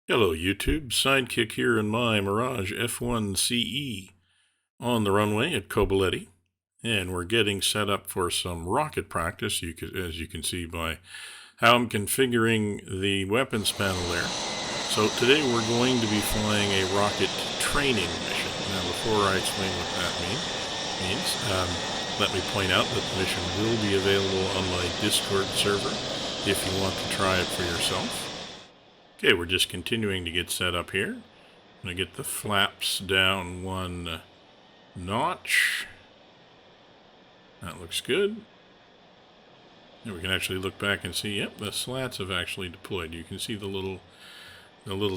Hello YouTube, Sidekick here in my Mirage F1CE on the runway at Coboletti, and we're getting set up for some rocket practice, as you can see by how I'm configuring the weapons panel there. So today we're going to be flying a rocket training mission. Now before I explain what that means, let me point out that the mission will be available on my Discord server if you want to try it for yourself. Okay, we're just continuing to get set up here. I'm going to get the flaps down one notch. That looks good. And we can actually look back and see, yep, the slats have actually deployed. You can see the little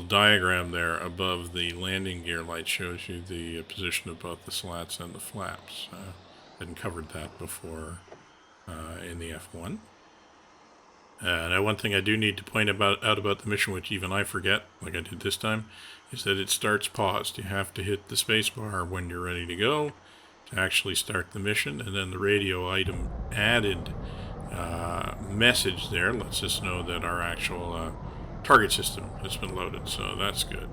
diagram there above the landing gear light shows you the position of both the slats and the flaps. Hadn't covered that before in the F1. Now one thing I do need to point out about the mission, which even I forget, like I did this time, is that it starts paused. You have to hit the space bar when you're ready to go to actually start the mission, and then the radio item added message there lets us know that our actual target system has been loaded, so that's good.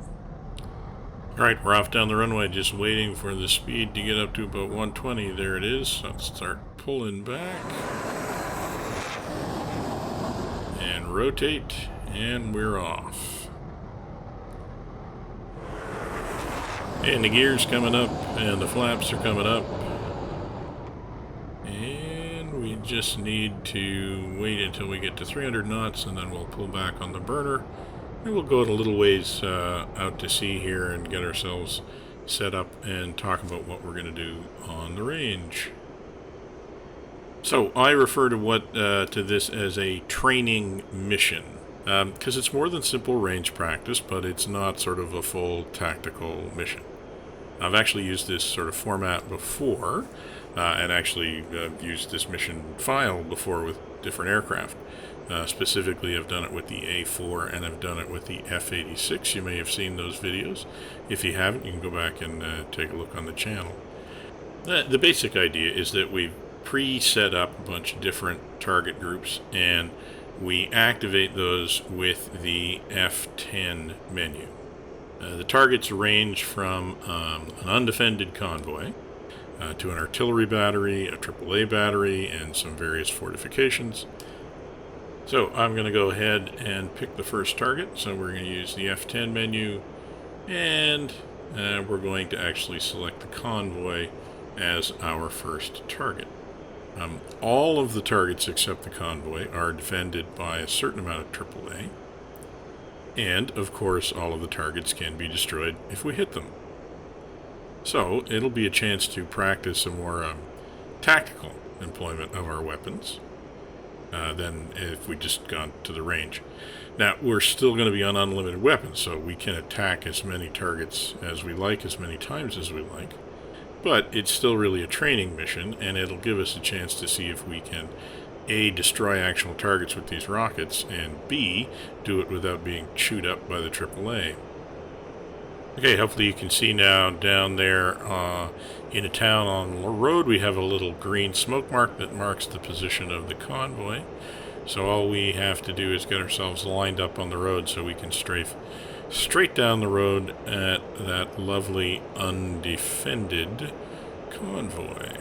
Alright, we're off down the runway, just waiting for the speed to get up to about 120. There it is. Let's start pulling back. And rotate, and we're off. And the gear's coming up, and the flaps are coming up. And we just need to wait until we get to 300 knots, and then we'll pull back on the burner. And we'll go a little ways out to sea here and get ourselves set up and talk about what we're going to do on the range. So I refer to this as a training mission, because it's more than simple range practice, but it's not sort of a full tactical mission. I've actually used this sort of format before, and actually used this mission file before with different aircraft. Specifically, I've done it with the A4 and I've done it with the F86. You may have seen those videos. If you haven't, you can go back and take a look on the channel. The basic idea is that we've pre-set up a bunch of different target groups, and we activate those with the F10 menu. The targets range from an undefended convoy to an artillery battery, a AAA battery, and some various fortifications. So I'm going to go ahead and pick the first target. So we're going to use the F10 menu, and we're going to actually select the convoy as our first target. All of the targets except the convoy are defended by a certain amount of AAA, and of course all of the targets can be destroyed if we hit them. So it'll be a chance to practice a more tactical employment of our weapons than if we just gone to the range. Now we're still going to be on unlimited weapons, so we can attack as many targets as we like, as many times as we like. But it's still really a training mission, and it'll give us a chance to see if we can A, destroy actual targets with these rockets, and B, do it without being chewed up by the AAA. Okay, hopefully you can see now down there in a town on the road, we have a little green smoke mark that marks the position of the convoy. So all we have to do is get ourselves lined up on the road so we can strafe straight down the road at that lovely undefended convoy.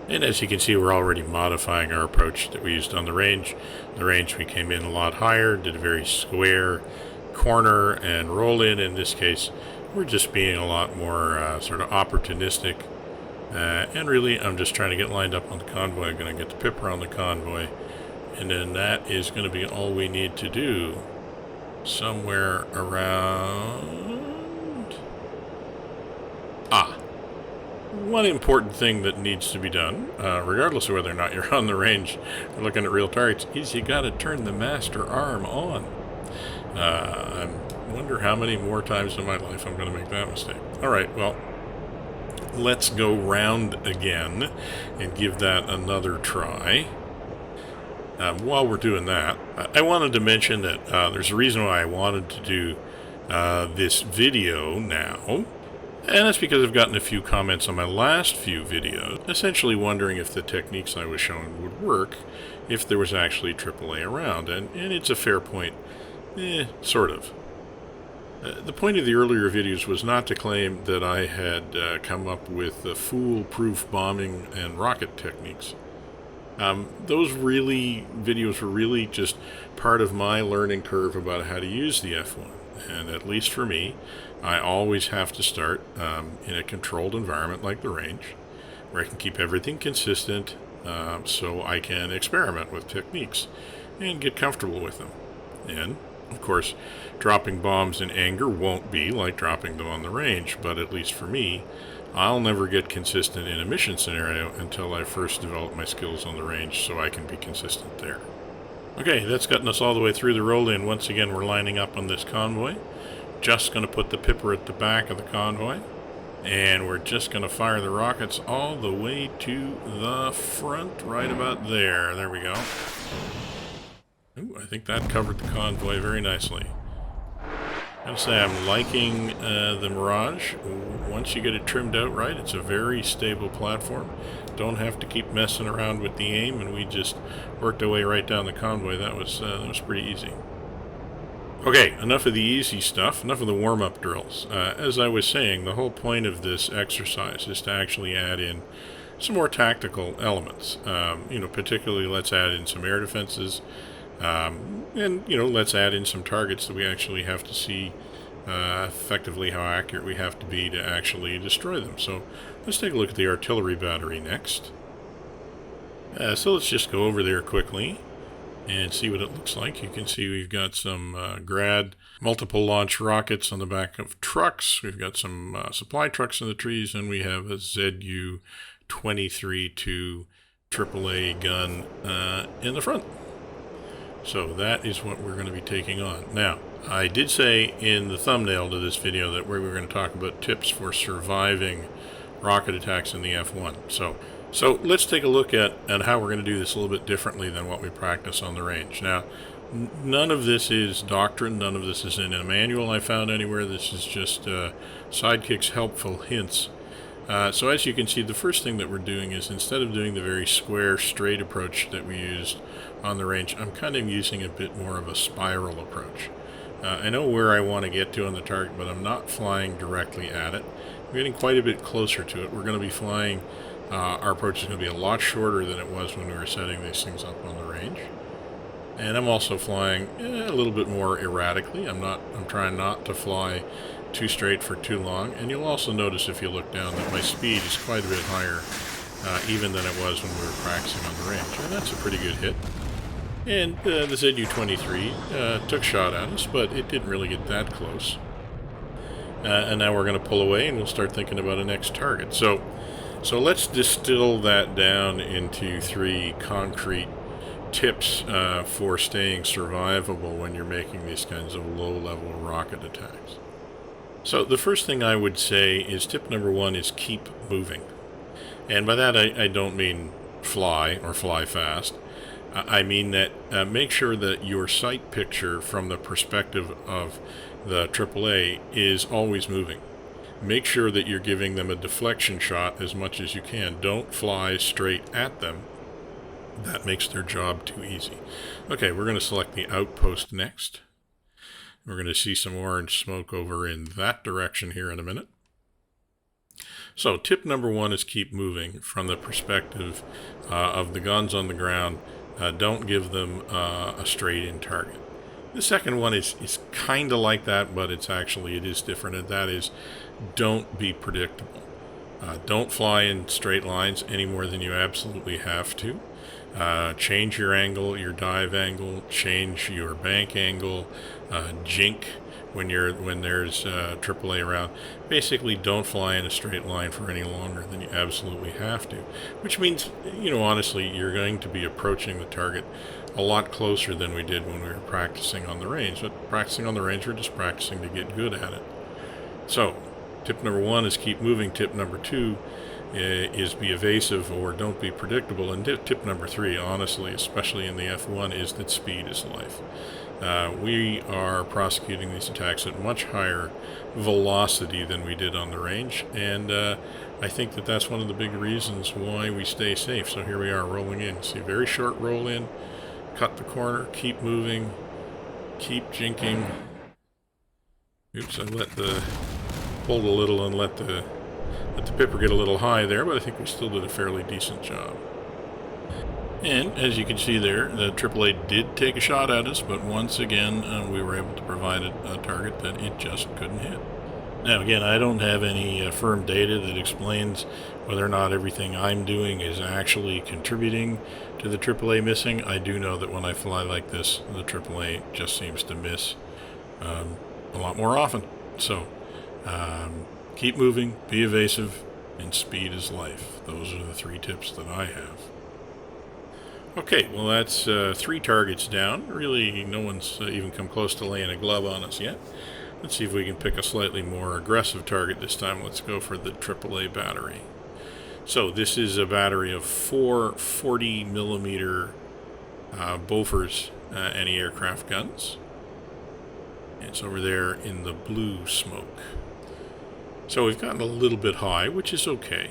And as you can see, we're already modifying our approach that we used on the range. The range, we came in a lot higher, did a very square corner and roll in. In this case, we're just being a lot more sort of opportunistic. And really, I'm just trying to get lined up on the convoy. I'm going to get the pip around the convoy. And then that is going to be all we need to do. Somewhere around... one important thing that needs to be done, regardless of whether or not you're on the range or looking at real targets, is you got to turn the master arm on. I wonder how many more times in my life I'm going to make that mistake. Alright, well, let's go round again and give that another try. While we're doing that, I wanted to mention that there's a reason why I wanted to do this video now, and that's because I've gotten a few comments on my last few videos, essentially wondering if the techniques I was showing would work if there was actually AAA around, and it's a fair point Sort of. The point of the earlier videos was not to claim that I had come up with foolproof bombing and rocket techniques. Those videos were really just part of my learning curve about how to use the F1. And at least for me, I always have to start in a controlled environment like the range, where I can keep everything consistent so I can experiment with techniques and get comfortable with them. And, of course, dropping bombs in anger won't be like dropping them on the range, but at least for me, I'll never get consistent in a mission scenario until I first develop my skills on the range so I can be consistent there. Okay, that's gotten us all the way through the roll-in. Once again, we're lining up on this convoy. Just going to put the Pipper at the back of the convoy. And we're just going to fire the rockets all the way to the front, right about there. There we go. Ooh, I think that covered the convoy very nicely. I gotta say, I'm liking the Mirage. Once you get it trimmed out right, it's a very stable platform. Don't have to keep messing around with the aim, and we just worked our way right down the convoy. That was pretty easy. Okay, enough of the easy stuff, enough of the warm-up drills. As I was saying, the whole point of this exercise is to actually add in some more tactical elements. Particularly let's add in some air defenses, and let's add in some targets that we actually have to see effectively how accurate we have to be to actually destroy them. So let's take a look at the artillery battery next. So let's just go over there quickly and see what it looks like. You can see we've got some Grad multiple launch rockets on the back of trucks. We've got some supply trucks in the trees, and we have a ZU-23-2 AAA gun in the front. So that is what we're going to be taking on. Now, I did say in the thumbnail to this video that we were going to talk about tips for surviving rocket attacks in the F1. So let's take a look at how we're going to do this a little bit differently than what we practice on the range. Now, none of this is doctrine. None of this is in a manual I found anywhere. This is just Sidekick's helpful hints. So as you can see, the first thing that we're doing is, instead of doing the very square, straight approach that we used on the range, I'm kind of using a bit more of a spiral approach. I know where I want to get to on the target, but I'm not flying directly at it. I'm getting quite a bit closer to it. We're going to be flying, our approach is going to be a lot shorter than it was when we were setting these things up on the range. And I'm also flying a little bit more erratically. I'm trying not to fly too straight for too long. And you'll also notice, if you look down, that my speed is quite a bit higher even than it was when we were practicing on the range. And that's a pretty good hit. And the ZU-23 took shot at us, but it didn't really get that close. And now we're going to pull away, and we'll start thinking about a next target. So let's distill that down into 3 concrete tips for staying survivable when you're making these kinds of low-level rocket attacks. So the first thing I would say is tip number 1 is keep moving. And by that I don't mean fly or fly fast. I mean that make sure that your sight picture from the perspective of the AAA is always moving. Make sure that you're giving them a deflection shot as much as you can. Don't fly straight at them. That makes their job too easy. Okay, we're going to select the outpost next. We're going to see some orange smoke over in that direction here in a minute. So tip number 1 is keep moving from the perspective of the guns on the ground. Don't give them a straight-in target. The second one is kind of like that, but it is different, and that is, don't be predictable. Don't fly in straight lines any more than you absolutely have to. Change your angle, your dive angle, change your bank angle, jink when there's AAA around. Basically, don't fly in a straight line for any longer than you absolutely have to, which means, honestly, you're going to be approaching the target a lot closer than we did when we were practicing on the range. But practicing on the range, we're just practicing to get good at it. So, tip number 1 is keep moving. Tip number 2 is be evasive or don't be predictable. And tip number 3, honestly, especially in the F1, is that speed is life. We are prosecuting these attacks at much higher velocity than we did on the range, and I think that that's one of the big reasons why we stay safe. So here we are rolling in. See, very short roll in, cut the corner, keep moving, Keep jinking. Oops, I pulled a little and let the pipper get a little high there, but I think we still did a fairly decent job. And as you can see there, the AAA did take a shot at us, but once again, we were able to provide a target that it just couldn't hit. Now again, I don't have any firm data that explains whether or not everything I'm doing is actually contributing to the AAA missing. I do know that when I fly like this, the AAA just seems to miss a lot more often. So keep moving, be evasive, and speed is life. Those are the 3 tips that I have. Okay, well that's 3 targets down. Really, no one's even come close to laying a glove on us yet. Let's see if we can pick a slightly more aggressive target this time. Let's go for the AAA battery. So this is a battery of 4 40mm Bofors anti-aircraft guns. It's over there in the blue smoke. So we've gotten a little bit high, which is okay.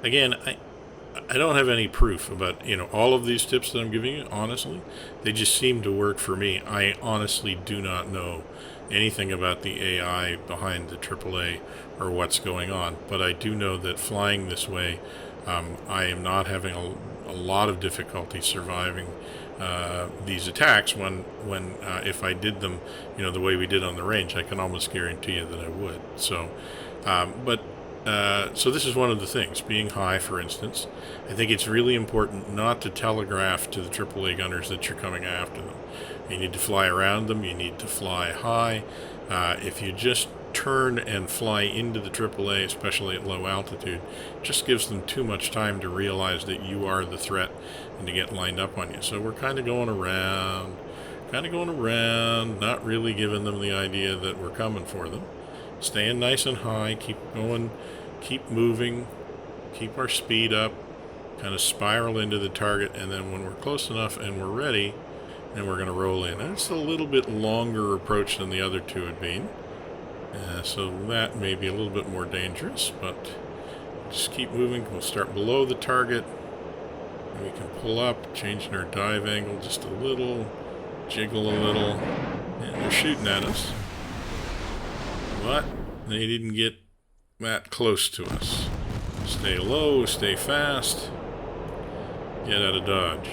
Again, I don't have any proof about, all of these tips that I'm giving you, honestly. They just seem to work for me. I honestly do not know anything about the AI behind the AAA or what's going on, but I do know that flying this way, I am not having a lot of difficulty surviving these attacks when if I did them, the way we did on the range, I can almost guarantee you that I would. So, so this is one of the things, being high, for instance. I think it's really important not to telegraph to the AAA gunners that you're coming after them. You need to fly around them, you need to fly high. If you just turn and fly into the AAA, especially at low altitude, just gives them too much time to realize that you are the threat and to get lined up on you. So we're kind of going around, not really giving them the idea that we're coming for them. Staying nice and high, keep going, keep moving, keep our speed up, kind of spiral into the target, and then when we're close enough and we're ready, then we're going to roll in. And it's a little bit longer approach than the other 2 had been, so that may be a little bit more dangerous, but just keep moving. We'll start below the target, and we can pull up, changing our dive angle just a little, jiggle a little, and they're shooting at us. But they didn't get that close to us. Stay low, stay fast, get out of dodge.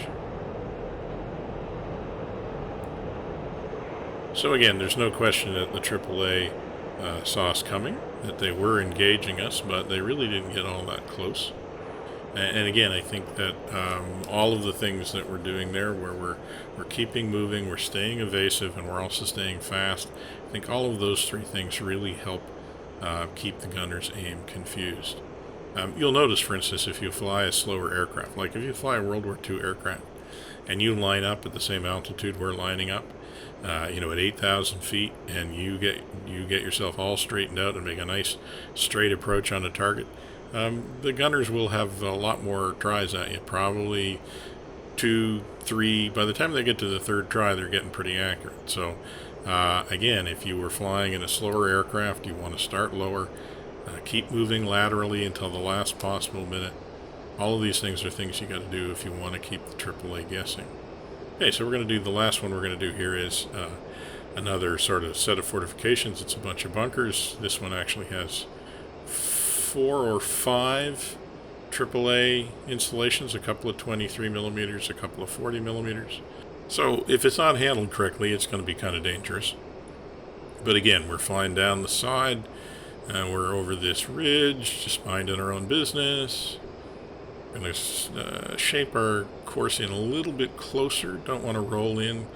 So again, there's no question that the AAA saw us coming, that they were engaging us, but they really didn't get all that close. And again, I think that all of the things that we're doing there, where we're keeping moving, we're staying evasive, and we're also staying fast, I think all of those 3 things really help keep the gunner's aim confused. You'll notice, for instance, if you fly a slower aircraft, like if you fly a World War II aircraft, and you line up at the same altitude we're lining up, at 8,000 feet, and you get yourself all straightened out and make a nice straight approach on a target, the gunners will have a lot more tries at you, probably 2, 3. By the time they get to the 3rd try, they're getting pretty accurate. So again, if you were flying in a slower aircraft, you want to start lower, keep moving laterally until the last possible minute. All of these things are things you got to do if you want to keep the AAA guessing. Okay, so we're going to do the last one we're going to do here is another sort of set of fortifications. It's a bunch of bunkers. This one actually has 4 or 5 AAA installations, a couple of 23mm, a couple of 40mm. So if it's not handled correctly, it's going to be kind of dangerous. But again, we're flying down the side, and we're over this ridge, just minding our own business. Going to shape our course in a little bit closer. Don't want to roll in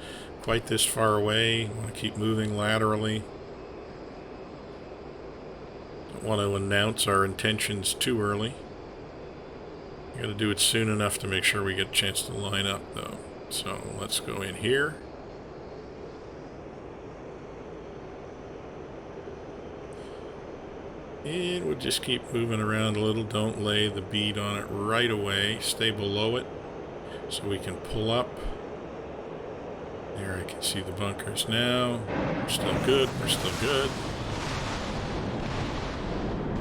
quite this far away. Want to keep moving laterally. Don't want to announce our intentions too early. Got to do it soon enough to make sure we get a chance to line up, though. So let's go in here. And we'll just keep moving around a little. Don't lay the bead on it right away. Stay below it so we can pull up. There, I can see the bunkers now. We're still good. We're still good.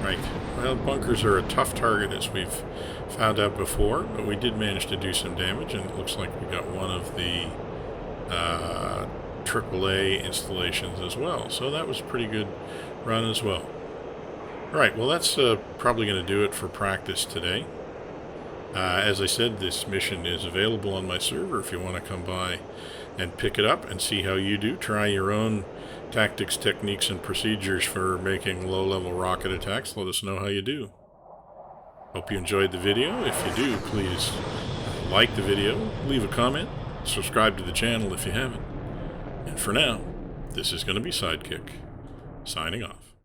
Right. Well, bunkers are a tough target, as we've found out before, but we did manage to do some damage, and it looks like we got one of the AAA installations as well. So that was a pretty good run as well. Alright, well that's probably going to do it for practice today. As I said, this mission is available on my server if you want to come by and pick it up and see how you do. Try your own tactics, techniques, and procedures for making low-level rocket attacks. Let us know how you do. Hope you enjoyed the video. If you do, please like the video, leave a comment, subscribe to the channel if you haven't. And for now, this is going to be Sidekick, signing off.